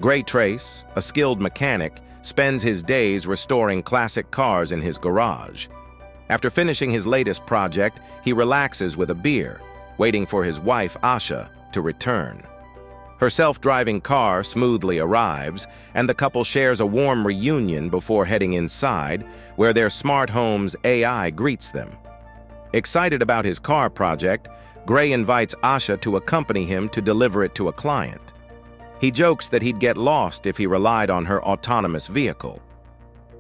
Gray Trace, a skilled mechanic, spends his days restoring classic cars in his garage. After finishing his latest project, he relaxes with a beer, waiting for his wife, Asha, to return. Her self-driving car smoothly arrives, and the couple shares a warm reunion before heading inside, where their smart home's AI greets them. Excited about his car project, Gray invites Asha to accompany him to deliver it to a client. He jokes that he'd get lost if he relied on her autonomous vehicle.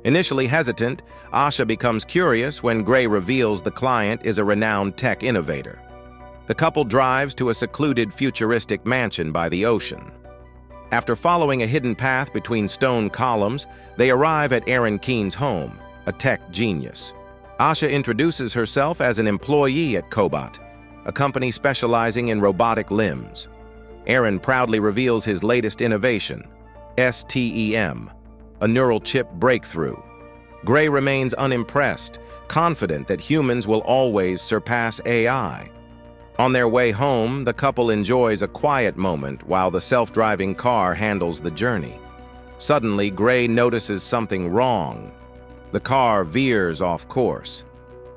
Initially hesitant, Asha becomes curious when Gray reveals the client is a renowned tech innovator. The couple drives to a secluded futuristic mansion by the ocean. After following a hidden path between stone columns, they arrive at Aaron Keene's home, a tech genius. Asha introduces herself as an employee at Cobot, a company specializing in robotic limbs. Aaron proudly reveals his latest innovation, STEM, a neural chip breakthrough. Gray remains unimpressed, confident that humans will always surpass AI. On their way home, the couple enjoys a quiet moment while the self-driving car handles the journey. Suddenly, Gray notices something wrong. The car veers off course.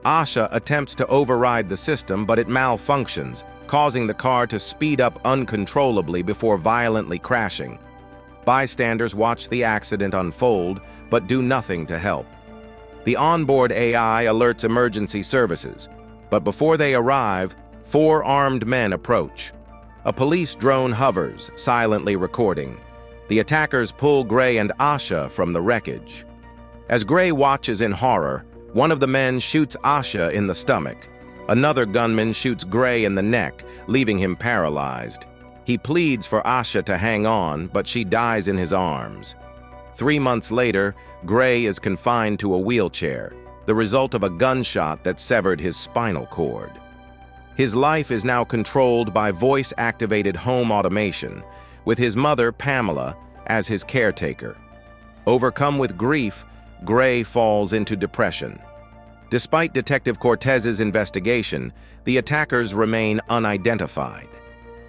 Asha attempts to override the system, but it malfunctions, causing the car to speed up uncontrollably before violently crashing. Bystanders watch the accident unfold, but do nothing to help. The onboard AI alerts emergency services, but before they arrive, 4 armed men approach. A police drone hovers, silently recording. The attackers pull Gray and Asha from the wreckage. As Gray watches in horror, one of the men shoots Asha in the stomach. Another gunman shoots Gray in the neck, leaving him paralyzed. He pleads for Asha to hang on, but she dies in his arms. 3 months later, Gray is confined to a wheelchair, the result of a gunshot that severed his spinal cord. His life is now controlled by voice-activated home automation, with his mother, Pamela, as his caretaker. Overcome with grief, Gray falls into depression. Despite Detective Cortez's investigation, the attackers remain unidentified.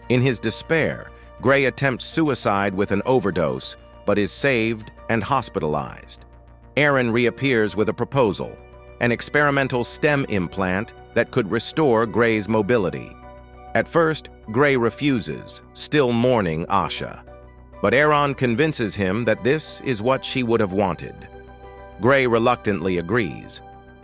In his despair, Gray attempts suicide with an overdose, but is saved and hospitalized. Aaron reappears with a proposal, an experimental STEM implant that could restore Gray's mobility. At first, Gray refuses, still mourning Asha. But Aaron convinces him that this is what she would have wanted. Gray reluctantly agrees.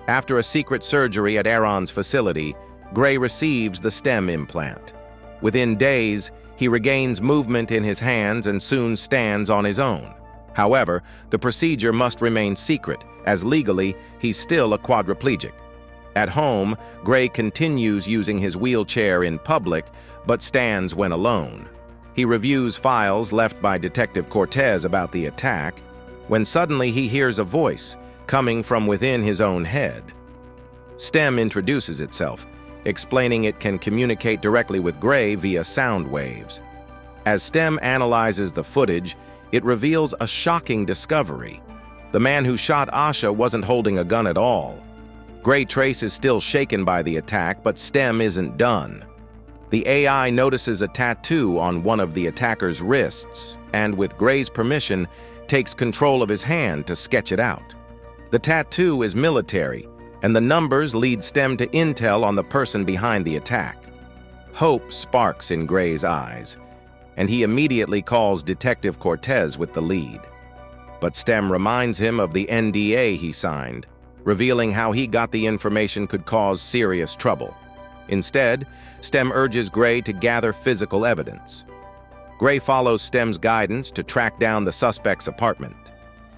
After a secret surgery at Aaron's facility, Gray receives the STEM implant. Within days, he regains movement in his hands and soon stands on his own. However, the procedure must remain secret, as legally, he's still a quadriplegic. At home, Gray continues using his wheelchair in public, but stands when alone. He reviews files left by Detective Cortez about the attack, when suddenly he hears a voice coming from within his own head. STEM introduces itself, explaining it can communicate directly with Gray via sound waves. As STEM analyzes the footage, it reveals a shocking discovery. The man who shot Asha wasn't holding a gun at all. Gray Trace is still shaken by the attack, but STEM isn't done. The AI notices a tattoo on one of the attacker's wrists, and with Gray's permission, takes control of his hand to sketch it out. The tattoo is military, and the numbers lead STEM to intel on the person behind the attack. Hope sparks in Gray's eyes, and he immediately calls Detective Cortez with the lead. But STEM reminds him of the NDA he signed, revealing how he got the information could cause serious trouble. Instead, STEM urges Gray to gather physical evidence. Gray follows STEM's guidance to track down the suspect's apartment.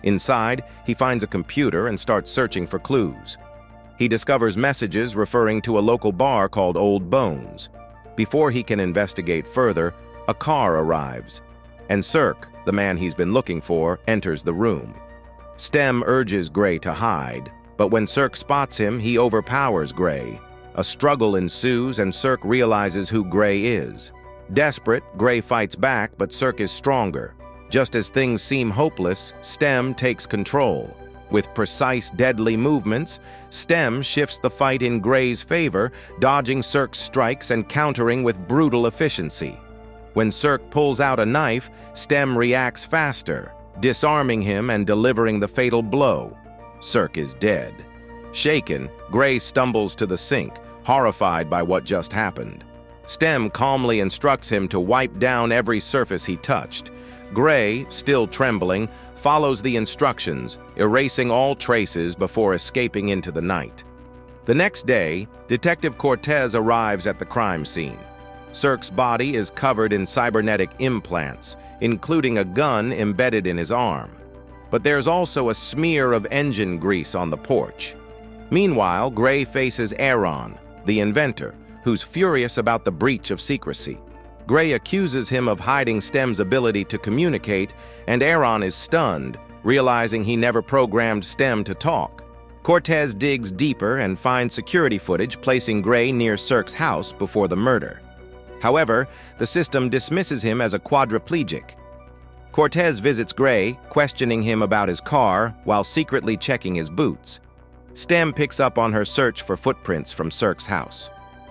Inside, he finds a computer and starts searching for clues. He discovers messages referring to a local bar called Old Bones. Before he can investigate further, a car arrives, and Cirque, the man he's been looking for, enters the room. STEM urges Gray to hide, but when Cirque spots him, he overpowers Gray. A struggle ensues, and Cirque realizes who Gray is. Desperate, Gray fights back, but Cirque is stronger. Just as things seem hopeless, STEM takes control. With precise, deadly movements, STEM shifts the fight in Gray's favor, dodging Cirque's strikes and countering with brutal efficiency. When Cirque pulls out a knife, Stem reacts faster, disarming him and delivering the fatal blow. Cirque is dead. Shaken, Gray stumbles to the sink, horrified by what just happened. Stem calmly instructs him to wipe down every surface he touched. Gray, still trembling, follows the instructions, erasing all traces before escaping into the night. The next day, Detective Cortez arrives at the crime scene. Cirque's body is covered in cybernetic implants, including a gun embedded in his arm. But there's also a smear of engine grease on the porch. Meanwhile, Gray faces Aaron, the inventor, who's furious about the breach of secrecy. Gray accuses him of hiding Stem's ability to communicate, and Aaron is stunned, realizing he never programmed Stem to talk. Cortez digs deeper and finds security footage placing Gray near Cirque's house before the murder. However, the system dismisses him as a quadriplegic. Cortez visits Gray, questioning him about his car while secretly checking his boots. Stem picks up on her search for footprints from Cirque's house.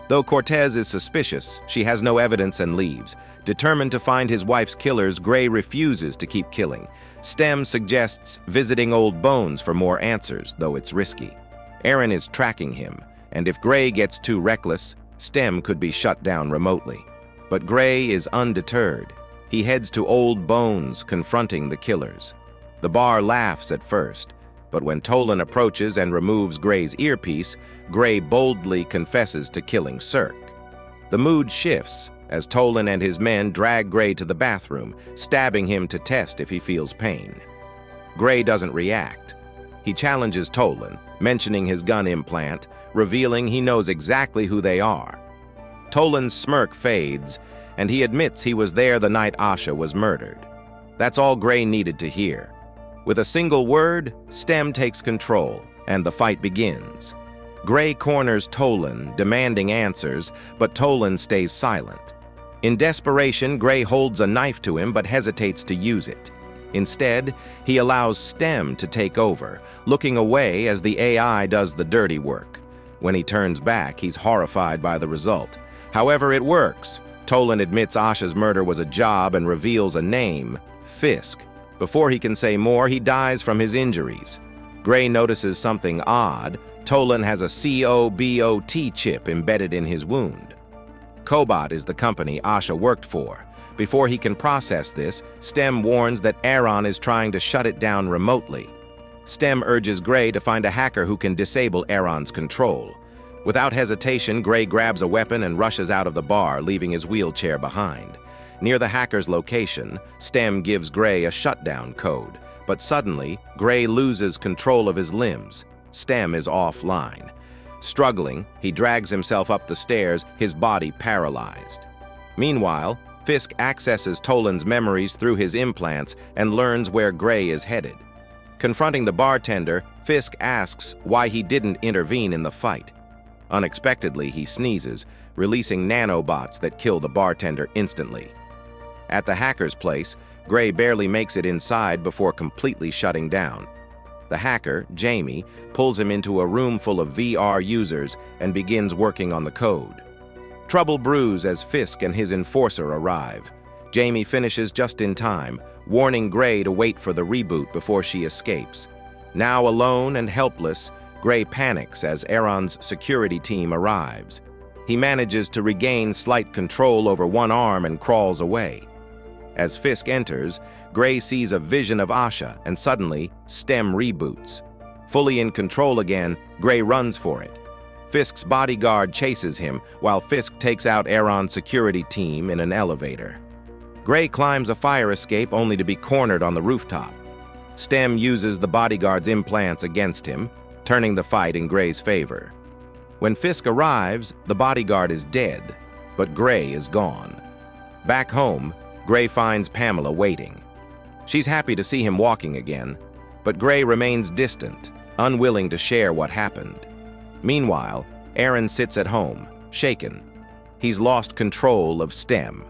Though Cortez is suspicious, she has no evidence and leaves. Determined to find his wife's killers, Gray refuses to keep killing. Stem suggests visiting old bones for more answers, though it's risky. Aaron is tracking him, and if Gray gets too reckless, Stem could be shut down remotely. But Gray is undeterred. He heads to Old Bones, confronting the killers. The bar laughs at first, but when Tolan approaches and removes Gray's earpiece, Gray boldly confesses to killing Cirque. The mood shifts as Tolan and his men drag Gray to the bathroom, stabbing him to test if he feels pain. Gray doesn't react. He challenges Tolan, mentioning his gun implant, revealing he knows exactly who they are. Tolan's smirk fades, and he admits he was there the night Asha was murdered. That's all Gray needed to hear. With a single word, Stem takes control, and the fight begins. Gray corners Tolan, demanding answers, but Tolan stays silent. In desperation, Gray holds a knife to him but hesitates to use it. Instead, he allows Stem to take over, looking away as the AI does the dirty work. When he turns back, he's horrified by the result. However, it works. Tolan admits Asha's murder was a job and reveals a name, Fisk. Before he can say more, he dies from his injuries. Gray notices something odd. Tolan has a COBOT chip embedded in his wound. Cobot is the company Asha worked for. Before he can process this, Stem warns that Aaron is trying to shut it down remotely. Stem urges Gray to find a hacker who can disable Aaron's control. Without hesitation, Gray grabs a weapon and rushes out of the bar, leaving his wheelchair behind. Near the hacker's location, Stem gives Gray a shutdown code, but suddenly, Gray loses control of his limbs. Stem is offline. Struggling, he drags himself up the stairs, his body paralyzed. Meanwhile, Fisk accesses Tolan's memories through his implants and learns where Gray is headed. Confronting the bartender, Fisk asks why he didn't intervene in the fight. Unexpectedly, he sneezes, releasing nanobots that kill the bartender instantly. At the hacker's place, Gray barely makes it inside before completely shutting down. The hacker, Jamie, pulls him into a room full of VR users and begins working on the code. Trouble brews as Fisk and his enforcer arrive. Jamie finishes just in time, warning Gray to wait for the reboot before she escapes. Now alone and helpless, Gray panics as Aaron's security team arrives. He manages to regain slight control over one arm and crawls away. As Fisk enters, Gray sees a vision of Asha, and suddenly, Stem reboots. Fully in control again, Gray runs for it. Fisk's bodyguard chases him, while Fisk takes out Aaron's security team in an elevator. Gray climbs a fire escape only to be cornered on the rooftop. Stem uses the bodyguard's implants against him, turning the fight in Gray's favor. When Fisk arrives, the bodyguard is dead, but Gray is gone. Back home, Gray finds Pamela waiting. She's happy to see him walking again, but Gray remains distant, unwilling to share what happened. Meanwhile, Aaron sits at home, shaken. He's lost control of Stem.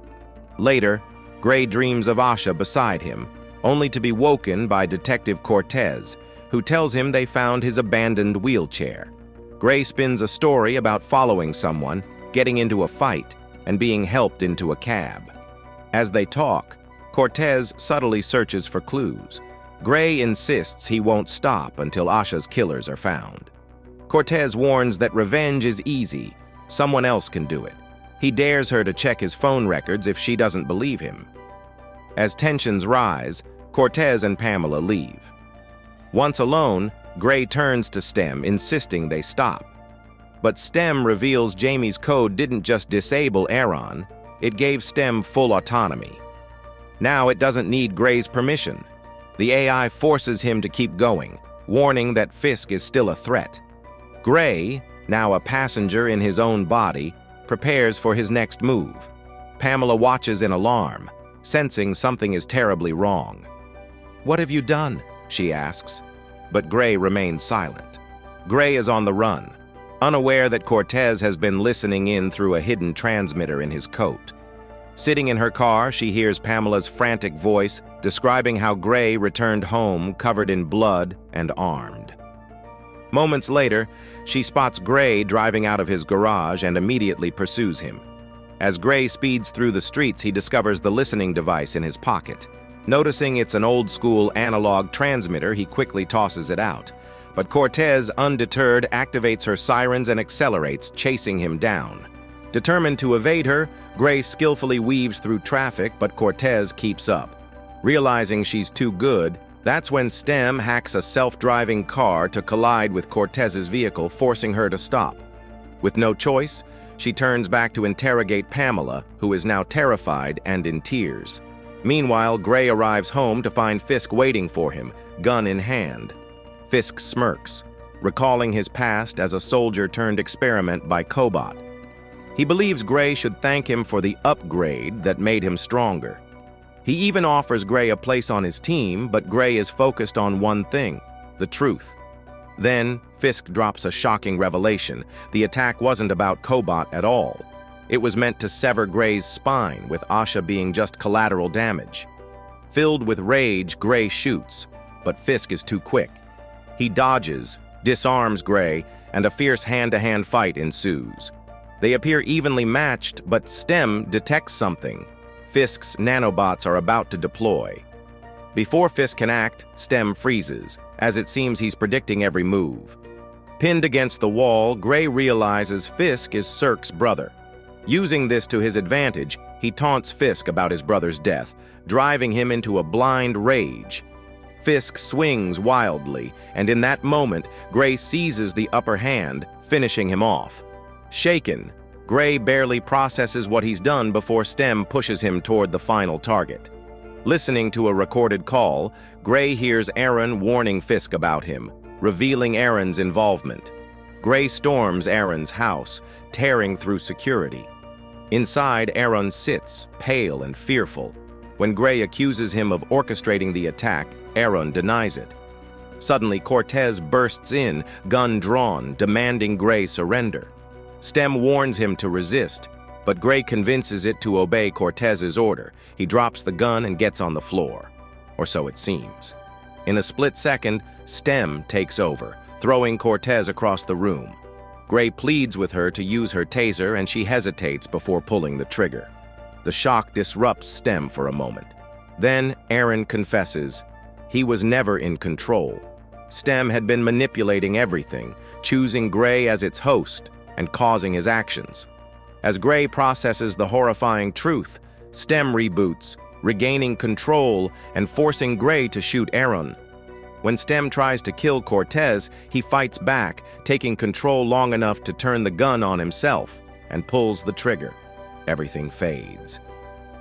Later, Gray dreams of Asha beside him, only to be woken by Detective Cortez, who tells him they found his abandoned wheelchair. Gray spins a story about following someone, getting into a fight, and being helped into a cab. As they talk, Cortez subtly searches for clues. Gray insists he won't stop until Asha's killers are found. Cortez warns that revenge is easy. Someone else can do it. He dares her to check his phone records if she doesn't believe him. As tensions rise, Cortez and Pamela leave. Once alone, Gray turns to Stem, insisting they stop. But Stem reveals Jamie's code didn't just disable Aaron, it gave Stem full autonomy. Now it doesn't need Gray's permission. The AI forces him to keep going, warning that Fisk is still a threat. Gray, now a passenger in his own body, prepares for his next move. Pamela watches in alarm, sensing something is terribly wrong. "What have you done?" she asks. But Gray remains silent. Gray is on the run, unaware that Cortez has been listening in through a hidden transmitter in his coat. Sitting in her car, she hears Pamela's frantic voice describing how Gray returned home covered in blood and armed. Moments later, she spots Gray driving out of his garage and immediately pursues him. As Gray speeds through the streets, he discovers the listening device in his pocket. Noticing it's an old-school analog transmitter, he quickly tosses it out. But Cortez, undeterred, activates her sirens and accelerates, chasing him down. Determined to evade her, Gray skillfully weaves through traffic, but Cortez keeps up. Realizing she's too good, that's when Stem hacks a self-driving car to collide with Cortez's vehicle, forcing her to stop. With no choice, she turns back to interrogate Pamela, who is now terrified and in tears. Meanwhile, Gray arrives home to find Fisk waiting for him, gun in hand. Fisk smirks, recalling his past as a soldier-turned-experiment by Cobot. He believes Gray should thank him for the upgrade that made him stronger. He even offers Gray a place on his team, but Gray is focused on one thing: the truth. Then, Fisk drops a shocking revelation. The attack wasn't about Cobot at all. It was meant to sever Gray's spine, with Asha being just collateral damage. Filled with rage, Gray shoots, but Fisk is too quick. He dodges, disarms Gray, and a fierce hand-to-hand fight ensues. They appear evenly matched, but Stem detects something. Fisk's nanobots are about to deploy. Before Fisk can act, Stem freezes, as it seems he's predicting every move. Pinned against the wall, Gray realizes Fisk is Cirque's brother. Using this to his advantage, he taunts Fisk about his brother's death, driving him into a blind rage. Fisk swings wildly, and in that moment, Gray seizes the upper hand, finishing him off. Shaken, Gray barely processes what he's done before Stem pushes him toward the final target. Listening to a recorded call, Gray hears Aaron warning Fisk about him, revealing Aaron's involvement. Gray storms Aaron's house, tearing through security. Inside, Aaron sits, pale and fearful. When Gray accuses him of orchestrating the attack, Aaron denies it. Suddenly, Cortez bursts in, gun drawn, demanding Gray surrender. Stem warns him to resist, but Gray convinces it to obey Cortez's order. He drops the gun and gets on the floor. Or so it seems. In a split second, Stem takes over, throwing Cortez across the room. Gray pleads with her to use her taser, and she hesitates before pulling the trigger. The shock disrupts Stem for a moment. Then Aaron confesses he was never in control. Stem had been manipulating everything, choosing Gray as its host and causing his actions. As Gray processes the horrifying truth, Stem reboots, regaining control and forcing Gray to shoot Aaron. When Stem tries to kill Cortez, he fights back, taking control long enough to turn the gun on himself, and pulls the trigger. Everything fades.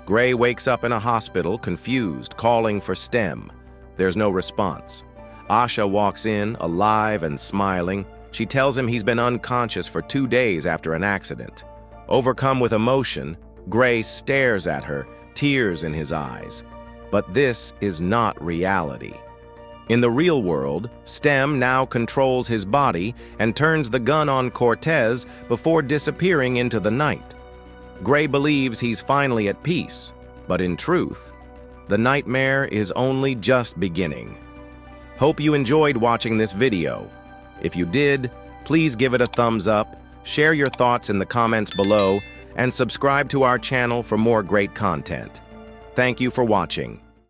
Gray wakes up in a hospital, confused, calling for Stem. There's no response. Asha walks in, alive and smiling. She tells him he's been unconscious for 2 days after an accident. Overcome with emotion, Gray stares at her, tears in his eyes. But this is not reality. In the real world, Stem now controls his body and turns the gun on Cortez before disappearing into the night. Gray believes he's finally at peace, but in truth, the nightmare is only just beginning. Hope you enjoyed watching this video. If you did, please give it a thumbs up, share your thoughts in the comments below, and subscribe to our channel for more great content. Thank you for watching.